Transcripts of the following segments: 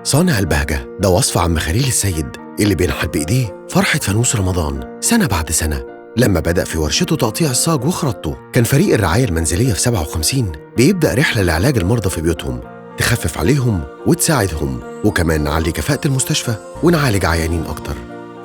صانع البهجة ده وصف عم خليل السيد اللي بينحت بإيديه فرحة فانوس رمضان سنة بعد سنة. لما بدأ في ورشته تقطيع الصاج وخرطته، كان فريق الرعاية المنزلية في 57 بيبدأ رحلة لعلاج المرضى في بيوتهم، تخفف عليهم وتساعدهم، وكمان نعلي كفاءة المستشفى ونعالج عيانين أكتر.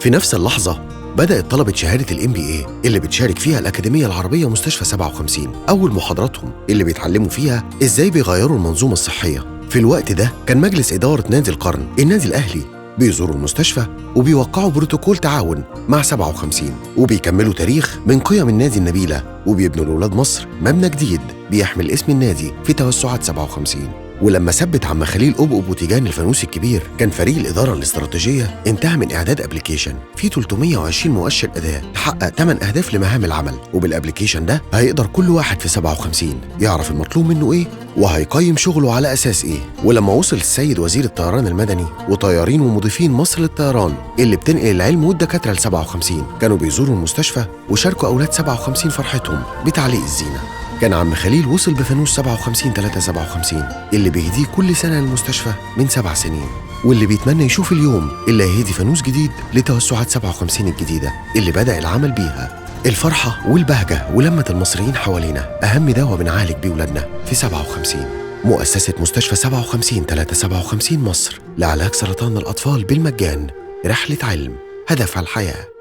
في نفس اللحظة بدأت طلبة شهادة الMBA اللي بتشارك فيها الأكاديمية العربية مستشفى 57 أول محاضراتهم اللي بيتعلموا فيها إزاي بيغيروا المنظومة الصحية. في الوقت ده كان مجلس إدارة نادي القرن النادي الأهلي بيزوروا المستشفى وبيوقعوا بروتوكول تعاون مع 57، وبيكملوا تاريخ من قيم النادي النبيلة، وبيبنوا لأولاد مصر مبنى جديد بيحمل اسم النادي في توسعات 57. ولما ثبت عم خليل أبقب وتيجان الفانوس الكبير، كان فريق الإدارة الاستراتيجية انتهى من إعداد أبليكيشن فيه 320 مؤشر أداء تحقق 8 أهداف لمهام العمل، وبالأبليكيشن ده هيقدر كل واحد في 57 يعرف المطلوب منه إيه وهيقيم شغله على أساس إيه. ولما وصل السيد وزير الطيران المدني وطيارين ومضيفين مصر للطيران اللي بتنقل العلم والدكاترة ل 57 كانوا بيزوروا المستشفى وشاركوا أولاد 57 فرحتهم بتعليق الزينة. كان عم خليل وصل بفانوس 57 اللي بيهديه كل سنة للمستشفى من 7 سنين، واللي بيتمنى يشوف اليوم اللي هيهدي فانوس جديد لتوسعات 57 الجديدة اللي بدأ العمل بيها. الفرحة والبهجة ولمة المصريين حوالينا أهم دواء بنعالج بيه ولادنا في 57. مؤسسة مستشفى 57 مصر لعلاج سرطان الأطفال بالمجان، رحلة علم هدفها الحياة.